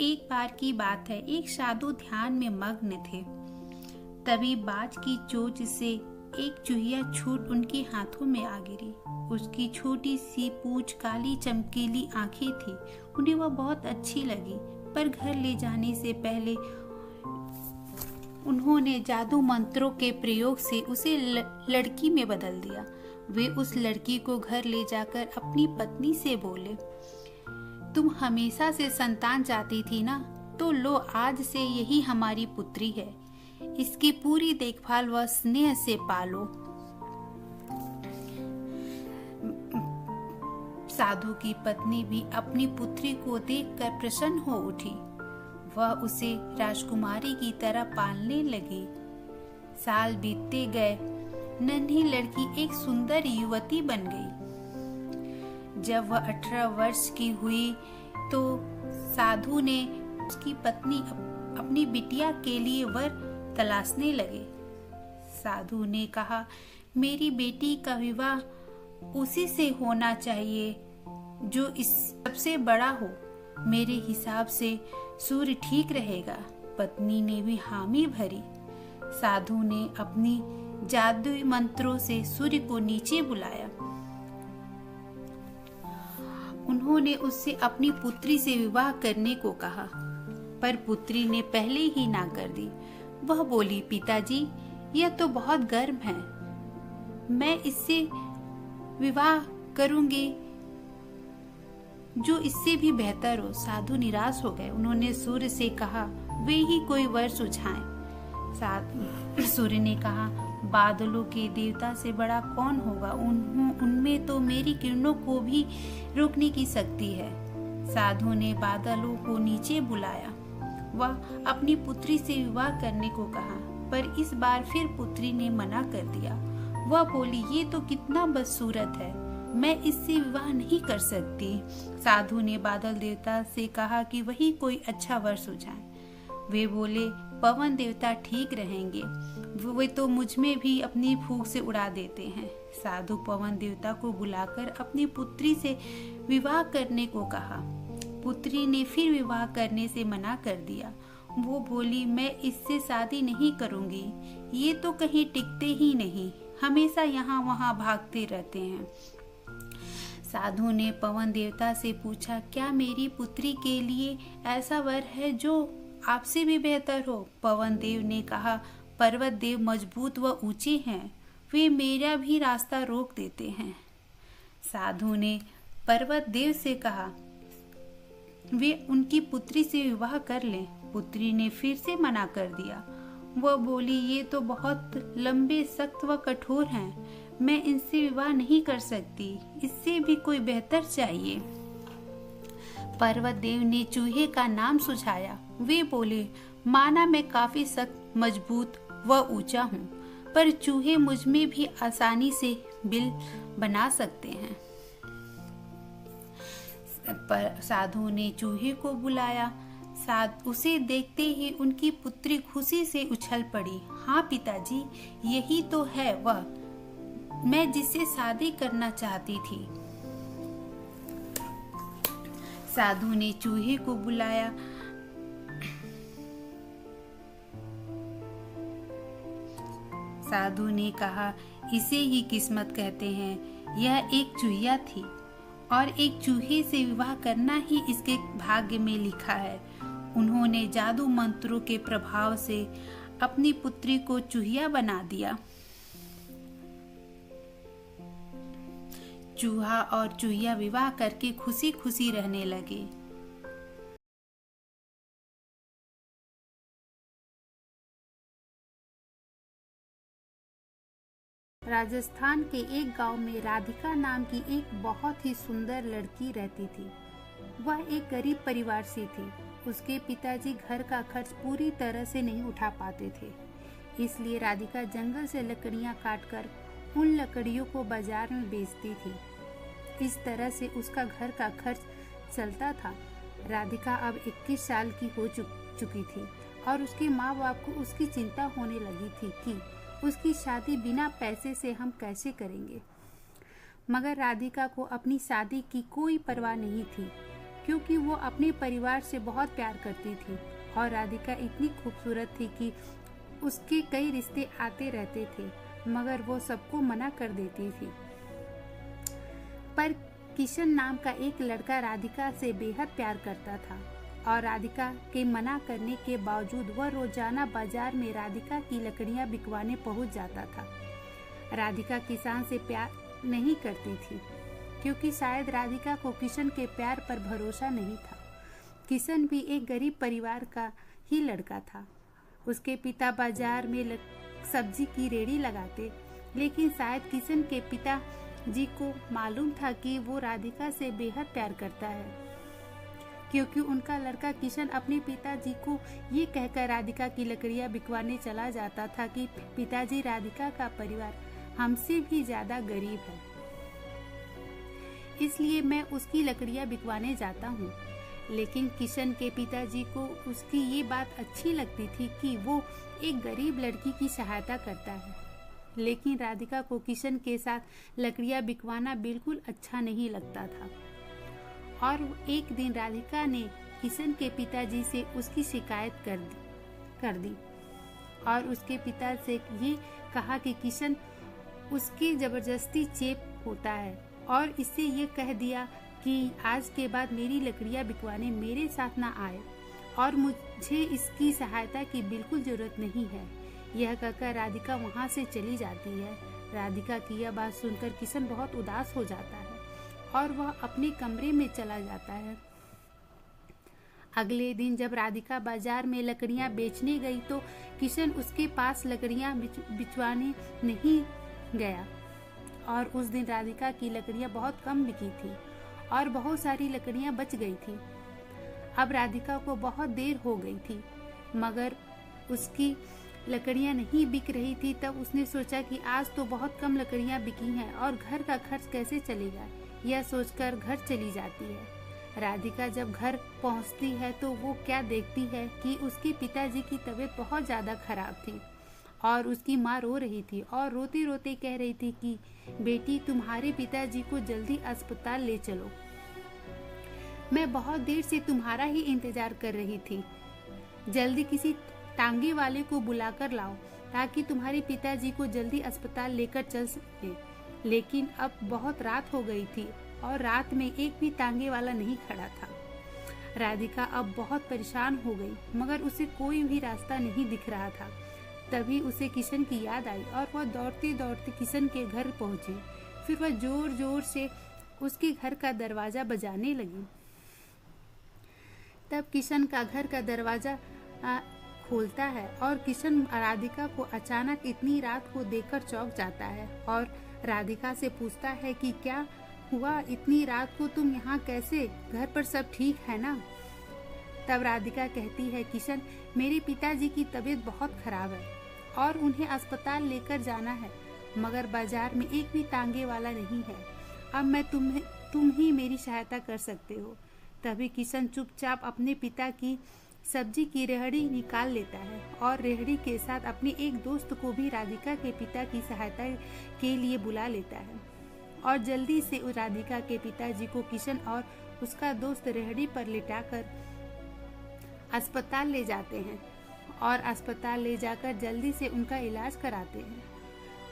एक बार की बात है, एक साधु ध्यान में मग्न थे। तभी बाज की चोंच से एक चूहिया छूट उनके हाथों में आ गिरी। उसकी छोटी सी पूंछ, काली चमकीली आंखें थी। उन्हें वह बहुत अच्छी लगी, पर घर ले जाने से पहले उन्होंने जादू मंत्रों के प्रयोग से उसे लड़की में बदल दिया। वे उस लड़की को घर ले जाकर अपनी पत्नी से बोले, तुम हमेशा से संतान चाहती थी ना, तो लो, आज से यही हमारी पुत्री है। इसकी पूरी देखभाल व स्नेह से पालो। साधु की पत्नी भी अपनी पुत्री को देखकर प्रसन्न हो उठी। वह उसे राजकुमारी की तरह पालने लगी। साल बीतते गए, नन्ही लड़की एक सुंदर युवती बन गई। जब वह 18 वर्ष की हुई तो साधु ने उसकी पत्नी अपनी बिटिया के लिए वर तलाशने लगे। साधु ने कहा, मेरी बेटी का विवाह उसी से होना चाहिए जो इस सबसे बड़ा हो। मेरे हिसाब से सूर्य ठीक रहेगा। पत्नी ने भी हामी भरी। साधु ने अपनी जादुई मंत्रों से सूर्य को नीचे बुलाया। उन्होंने उससे अपनी पुत्री से विवाह करने को कहा, पर पुत्री ने पहले ही ना कर दी। वह बोली, पिताजी, यह तो बहुत गर्म है, मैं इससे विवाह करूंगी जो इससे भी बेहतर हो। साधु निराश हो गए। उन्होंने सूर्य से कहा, वे ही कोई वर सुझाएं। सूर्य ने कहा, बादलों के देवता से बड़ा कौन होगा? उनमें तो मेरी किरणों को भी रोकने की शक्ति है। साधु ने बादलों को नीचे बुलाया। वह अपनी पुत्री से विवाह करने को कहा, पर इस बार फिर पुत्री ने मना कर दिया। वह बोली, ये तो कितना बदसूरत है, मैं इससे विवाह नहीं कर सकती। साधु ने बादल देवता से कहा कि वही कोई अच्छा वर सुझाए। वे बोले, पवन देवता ठीक रहेंगे, वे तो मुझ में भी अपनी फूंक से उड़ा देते हैं। साधु पवन देवता को बुलाकर अपनी पुत्री से विवाह करने को कहा। पुत्री ने फिर विवाह करने से मना कर दिया। वो बोली, मैं इससे शादी नहीं करूंगी, ये तो कहीं टिकते ही नहीं, हमेशा यहाँ वहाँ भागते रहते हैं। साधु ने पवन देवता से पूछा, क्या मेरी पुत्री के लिए ऐसा वर है जो आपसे भी बेहतर हो? पवन देव ने कहा, पर्वत देव मजबूत व ऊंचे हैं, वे मेरा भी रास्ता रोक देते हैं। साधु ने पर्वत देव से कहा, वे उनकी पुत्री से विवाह कर लें। पुत्री ने फिर से मना कर दिया। वह बोली, ये तो बहुत लंबे, सख्त व कठोर हैं, मैं इनसे विवाह नहीं कर सकती, इससे भी कोई बेहतर चाहिए। पर्वत देव ने चूहे का नाम सुझाया। वे बोले, माना मैं काफी सख्त, मजबूत व ऊंचा हूँ, पर चूहे मुझ में भी आसानी से बिल बना सकते हैं। पर साधु ने चूहे को बुलाया। उसे देखते ही उनकी पुत्री खुशी से उछल पड़ी। हाँ पिताजी, यही तो है वह, मैं जिससे शादी करना चाहती थी। साधु ने चूहे को बुलाया। साधु ने कहा, इसे ही किस्मत कहते हैं। यह एक चूहिया थी और एक चूहे से विवाह करना ही इसके भाग्य में लिखा है। उन्होंने जादू मंत्रों के प्रभाव से अपनी पुत्री को चूहिया बना दिया। चूहा और चूहिया विवाह करके खुशी खुशी रहने लगे। राजस्थान के एक गांव में राधिका नाम की एक बहुत ही सुंदर लड़की रहती थी। वह एक गरीब परिवार से थी। उसके पिताजी घर का खर्च पूरी तरह से नहीं उठा पाते थे, इसलिए राधिका जंगल से लकड़ियां काटकर उन लकड़ियों को बाजार में बेचती थी। इस तरह से उसका घर का खर्च चलता था। राधिका अब 21 साल की हो चुकी थी और उसके माँ बाप को उसकी चिंता होने लगी थी कि उसकी शादी बिना पैसे से हम कैसे करेंगे। मगर राधिका को अपनी शादी की कोई परवाह नहीं थी, क्योंकि वो अपने परिवार से बहुत प्यार करती थी और राधिका इतनी खूबसूरत थी कि उसके कई रिश्ते आते रहते थे, मगर वो सबको मना कर देती थी। पर किशन नाम का एक लड़का राधिका से बेहद प्यार करता था और राधिका के मना करने के बावजूद वह रोजाना बाजार में राधिका की लकड़ियां बिकवाने पहुंच जाता था। राधिका किसान से प्यार नहीं करती थी क्योंकि शायद राधिका को किशन के प्यार पर भरोसा नहीं था। किशन भी एक गरीब परिवार का ही लड़का था। उसके पिता बाजार में सब्जी की रेहड़ी लगाते, लेकिन शायद किशन के पिता जी को मालूम था कि वो राधिका से बेहद प्यार करता है, क्योंकि उनका लड़का किशन अपने पिताजी को ये कहकर राधिका की लकड़ियां बिकवाने चला जाता था कि पिताजी, राधिका का परिवार हमसे भी ज्यादा गरीब है, इसलिए मैं उसकी लकड़ियां बिकवाने जाता हूँ। लेकिन किशन के पिताजी को उसकी ये बात अच्छी लगती थी कि वो एक गरीब लड़की की सहायता करता है, लेकिन राधिका को किशन के साथ लकड़ियां बिकवाना बिल्कुल अच्छा नहीं लगता था। और एक दिन राधिका ने किशन के पिताजी से उसकी शिकायत कर दी और उसके पिता से ये कहा कि किशन उसकी जबरदस्ती चेप होता है और इससे ये कह दिया कि आज के बाद मेरी लकड़ियां बिकवाने मेरे साथ ना आए और मुझे इसकी सहायता की बिल्कुल जरूरत नहीं है। यह कहकर राधिका वहाँ से चली जाती है। राधिका की यह बात सुनकर किशन बहुत उदास हो जाता है और वह अपने कमरे में चला जाता है। अगले दिन जब राधिका बाजार में लकड़ियां बेचने गई तो किशन उसके पास लकड़ियां बिचवाने नहीं गया और उस दिन राधिका की लकड़ियां बहुत कम बिकी थी और बहुत सारी लकड़ियां बच गई थी। अब राधिका को बहुत देर हो गई थी, मगर उसकी लकड़ियां नहीं बिक रही थी। तब उसने सोचा कि आज तो बहुत कम लकड़ियां बिकी हैं और घर का खर्च कैसे चलेगा। यह सोचकर घर चली जाती है। राधिका जब घर पहुंचती है तो वो क्या देखती है कि उसके पिताजी की तबीयत बहुत ज़्यादा खराब थी और उसकी माँ रो रही थी और रोते रोते कह रही थी कि बेटी, तुम्हारे पिताजी को जल्दी अस्पताल ले चलो। मैं बहुत देर से तुम्हारा ही इंतजार कर रही थी। जल्दी किसी टांगे वाले को बुलाकर लाओ ताकि तुम्हारे पिताजी को जल्दी अस्पताल लेकर चल सके। लेकिन अब बहुत रात हो गई थी और रात में एक भी टांगे वाला नहीं खड़ा था। राधिका अब बहुत परेशान हो गई, मगर उसे कोई भी रास्ता नहीं दिख रहा था। तभी उसे किशन की याद आई और वह दौड़ते दौड़ते किशन के घर पहुंची। फिर वह जोर जोर से उसके घर का दरवाजा बजाने लगी। तब किशन का घर का दरवाजा खोलता है और किशन राधिका को अचानक इतनी रात को देखकर चौंक जाता है और राधिका से पूछता है कि क्या हुआ, इतनी रात को तुम यहाँ कैसे, घर पर सब ठीक है ना। तब राधिका कहती है, किशन, मेरे पिताजी की तबीयत बहुत खराब है और उन्हें अस्पताल लेकर जाना है, मगर बाजार में एक भी टांगे वाला नहीं है। अब मैं तुम ही मेरी सहायता कर सकते हो। तभी किशन चुपचाप अपने पिता की सब्जी की रेहड़ी निकाल लेता है और रेहड़ी के साथ अपने एक दोस्त को भी राधिका के पिता की सहायता के लिए बुला लेता है और जल्दी से राधिका के पिताजी को किशन और उसका दोस्त रेहड़ी पर लिटाकर अस्पताल ले जाते हैं और अस्पताल ले जाकर जल्दी से उनका इलाज कराते हैं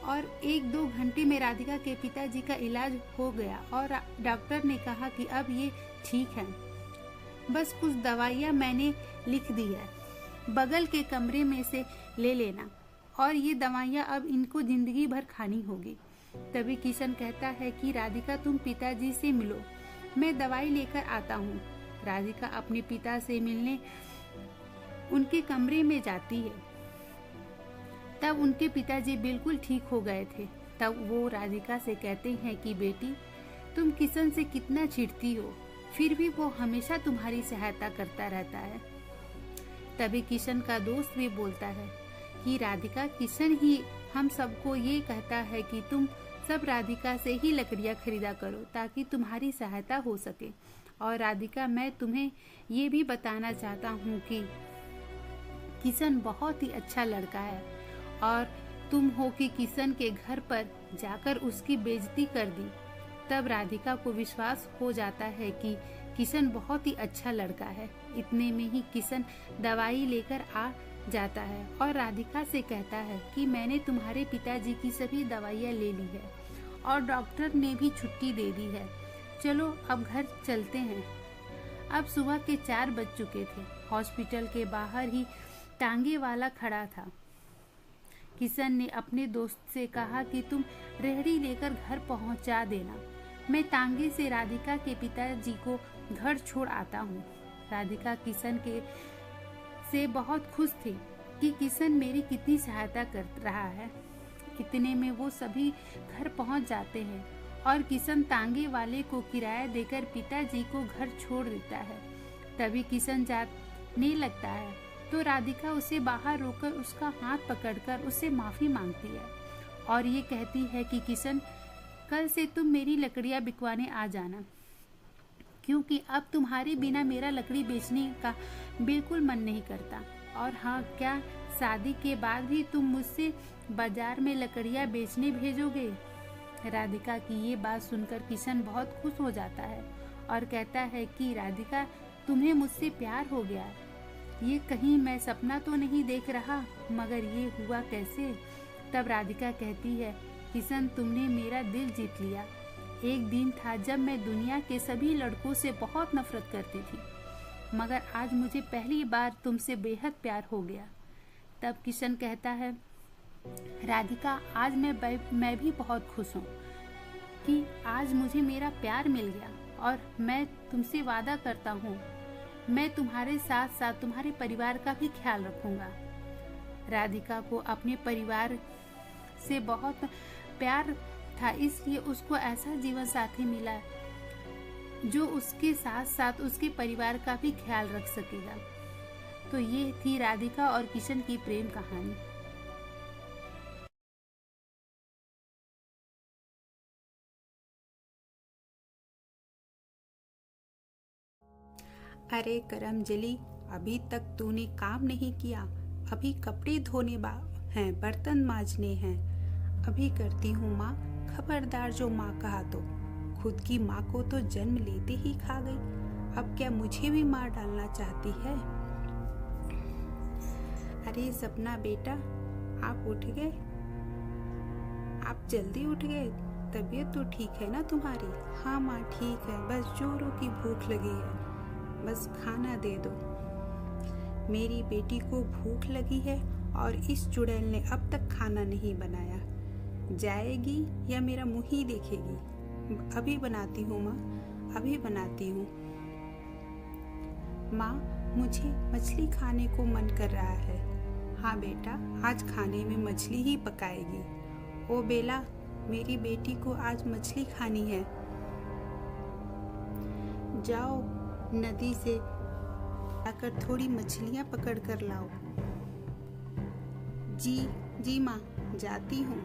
और 1-2 घंटे में राधिका के पिताजी का इलाज हो गया और डॉक्टर ने कहा कि अब ये ठीक है, बस कुछ दवाइयाँ मैंने लिख दी है, बगल के कमरे में से ले लेना और ये दवाइयाँ अब इनको जिंदगी भर खानी होगी। तभी किशन कहता है कि राधिका, तुम पिताजी से मिलो, मैं दवाई लेकर आता हूँ। राधिका अपने पिता से मिलने उनके कमरे में जाती है। तब उनके पिताजी बिल्कुल ठीक हो गए थे। तब वो राधिका से कहते हैं कि बेटी, तुम किशन से कितना चिढ़ती हो, फिर भी वो हमेशा तुम्हारी सहायता करता रहता है। तभी किशन का दोस्त भी बोलता है कि राधिका, किशन ही हम सबको ये कहता है कि तुम सब राधिका से ही लकड़ियाँ खरीदा करो ताकि तुम्हारी सहायता हो सके। और राधिका, मैं तुम्हें ये भी बताना चाहता हूँ कि किशन बहुत ही अच्छा लड़का है और तुम हो कि किशन के घर पर जाकर उसकी बेइज्जती कर दी। तब राधिका को विश्वास हो जाता है कि किशन बहुत ही अच्छा लड़का है। इतने में ही किशन दवाई लेकर आ जाता है और राधिका से कहता है कि मैंने तुम्हारे पिताजी की सभी दवाइयाँ ले ली है और डॉक्टर ने भी छुट्टी दे दी है। चलो अब घर चलते हैं। अब सुबह के 4 बज चुके थे। हॉस्पिटल के बाहर ही टांगे वाला खड़ा था। किशन ने अपने दोस्त से कहा कि तुम रेहड़ी लेकर घर पहुंचा देना, मैं टांगे से राधिका के पिताजी को घर छोड़ आता हूँ। राधिका किशन के से बहुत खुश थी कि किशन मेरी कितनी सहायता कर रहा है। इतने में वो सभी घर पहुंच जाते हैं और किशन तांगे वाले को किराया देकर पिताजी को घर छोड़ देता है। तभी किशन जाने लगता है तो राधिका उसे बाहर रोककर उसका हाथ पकड़कर उससे माफ़ी मांगती है और ये कहती है कि किशन, कल से तुम मेरी लकड़ियाँ बिकवाने आ जाना, क्योंकि अब तुम्हारे बिना मेरा लकड़ी बेचने का बिल्कुल मन नहीं करता। और हाँ, क्या शादी के बाद भी तुम मुझसे बाजार में लकड़ियाँ बेचने भेजोगे? राधिका की ये बात सुनकर किशन बहुत खुश हो जाता है और कहता है कि राधिका, तुम्हें मुझसे प्यार हो गया। ये कहीं मैं सपना तो नहीं देख रहा, मगर ये हुआ कैसे? तब राधिका कहती है, किशन, तुमने मेरा दिल जीत लिया। एक दिन था जब मैं दुनिया के सभी लड़कों से बहुत नफरत करती थी, मगर आज मुझे पहली बार तुमसे बेहद प्यार हो गया। तब किशन कहता है, राधिका, आज मैं भी बहुत खुश हूँ कि आज मुझे मेरा प्यार मिल गया और मैं तुमसे वादा करता हूँ मैं तुम्हारे साथ साथ तुम्हारे परिवार का भी ख्याल रखूँगा। राधिका को अपने परिवार से बहुत प्यार था, इसलिए उसको ऐसा जीवन साथी मिला जो उसके साथ साथ उसके परिवार का भी ख्याल रख सकेगा। तो ये थी राधिका और किशन की प्रेम कहानी। अरे करमजली, अभी तक तूने काम नहीं किया। अभी कपड़े धोने हैं, बर्तन मांजने हैं। अभी करती हूँ माँ। खबरदार, जो माँ कहा तो। खुद की माँ को तो जन्म लेते ही खा गई, अब क्या मुझे भी मार डालना चाहती है? अरे सपना बेटा, आप उठ गए? आप जल्दी उठ गए? तबीयत तो ठीक है ना तुम्हारी? हाँ माँ, ठीक है, बस जोरों की भूख लगी है, बस खाना दे दो। मेरी बेटी को भूख लगी है और इस चुड़ैल ने अब तक खाना नहीं बनाया। जाएगी या मेरा मुंह ही देखेगी? अभी बनाती हूँ माँ, अभी बनाती हूँ। माँ, मुझे मछली खाने को मन कर रहा है। हाँ बेटा, आज खाने में मछली ही पकाएगी। ओ बेला, मेरी बेटी को आज मछली खानी है। जाओ नदी से आकर थोड़ी मछलियाँ पकड़ कर लाओ। जी जी माँ, जाती हूँ।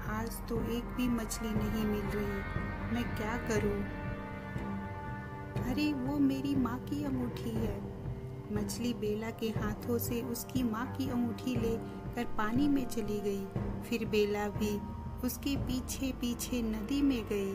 आज तो एक भी मछली नहीं मिल रही, मैं क्या करूँ? अरे वो मेरी माँ की अंगूठी है। मछली बेला के हाथों से उसकी माँ की अंगूठी लेकर पानी में चली गई। फिर बेला भी उसके पीछे पीछे नदी में गई।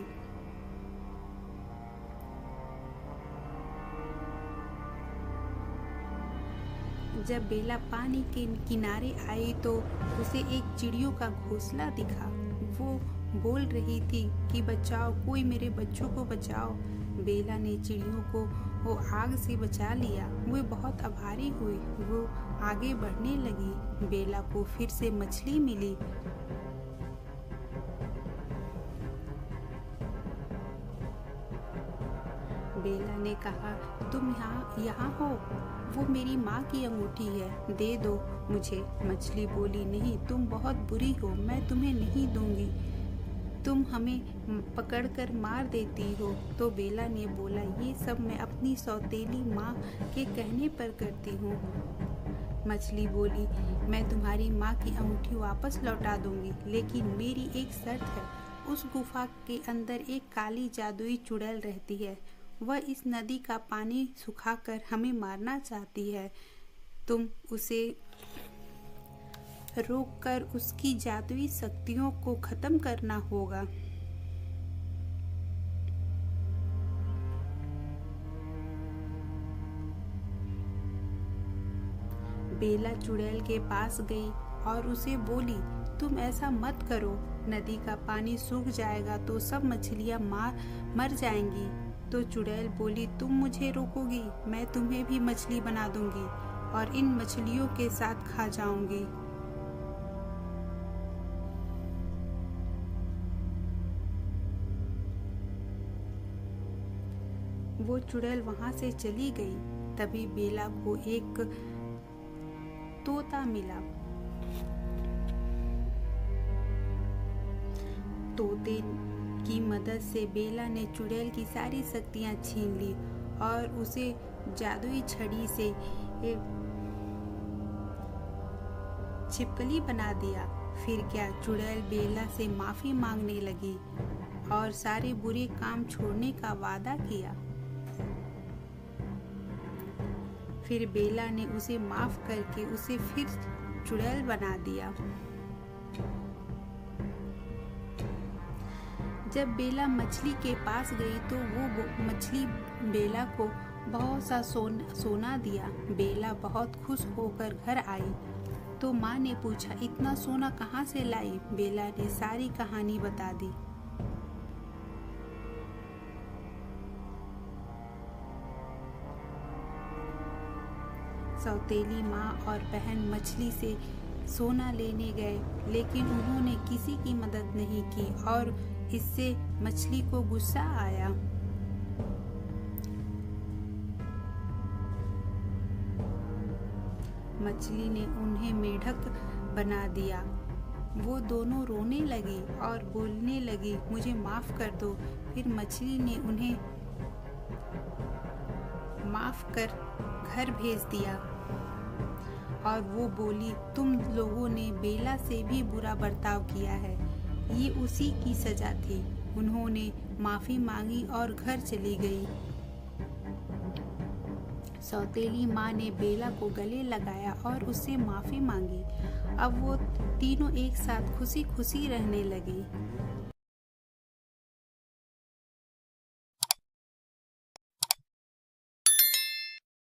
जब बेला पानी के किनारे आई तो उसे एक चिड़ियों का घोंसला दिखा। वो बोल रही थी कि बचाओ, कोई मेरे बच्चों को बचाओ। बेला ने चिड़ियों को वो आग से बचा लिया। वो बहुत आभारी हुई। वो आगे बढ़ने लगी। बेला को फिर से मछली मिली। बेला ने कहा, तुम यहाँ हो? वो मेरी माँ की अंगूठी है, दे दो मुझे। मछली बोली, नहीं, तुम बहुत बुरी हो, मैं तुम्हें नहीं दूंगी। तुम हमें पकड़कर मार देती हो। तो बेला ने बोला, ये सब मैं अपनी सौतेली माँ के कहने पर करती हूँ। मछली बोली, मैं तुम्हारी माँ की अंगूठी वापस लौटा दूंगी, लेकिन मेरी एक शर्त है। उस गुफा के अंदर एक काली जादुई चुड़ैल रहती है। वह इस नदी का पानी सुखाकर हमें मारना चाहती है। तुम उसे रोककर उसकी जादुई शक्तियों को खत्म करना होगा। बेला चुड़ैल के पास गई और उसे बोली, तुम ऐसा मत करो, नदी का पानी सूख जाएगा तो सब मछलियां मर जाएंगी। तो चुड़ैल बोली, तुम मुझे रोकोगी, मैं तुम्हें भी मछली बना दूंगी और इन मछलियों के साथ खा जाऊंगी। वो चुड़ैल वहां से चली गई। तभी बेला को एक तोता मिला। तोते की मदद से बेला ने चुड़ैल की सारी शक्तियां छीन ली और उसे जादुई छड़ी से छिपकली बना दिया। फिर क्या, चुड़ैल बेला से माफी मांगने लगी और सारे बुरे काम छोड़ने का वादा किया। फिर बेला ने उसे माफ करके उसे फिर चुड़ैल बना दिया। जब बेला मछली के पास गई तो वो मछली बेला को बहुत सा सोना दिया। बेला बहुत खुश होकर घर आई तो माँ ने पूछा, इतना सोना कहाँ से लाई? बेला ने सारी कहानी बता दी। सौतेली माँ और बहन मछली से सोना लेने गए, लेकिन उन्होंने किसी की मदद नहीं की और इससे मछली को गुस्सा आया। मछली ने उन्हें मेढक बना दिया। वो दोनों रोने लगी और बोलने लगी, मुझे माफ कर दो। फिर मछली ने उन्हें माफ कर घर भेज दिया और वो बोली, तुम लोगों ने बेला से भी बुरा बर्ताव किया है, ये उसी की सजा थी। उन्होंने माफी मांगी और घर चली गई। सौतेली माँ ने बेला को गले लगाया और उससे माफी मांगी। अब वो तीनों एक साथ खुशी खुशी रहने लगी।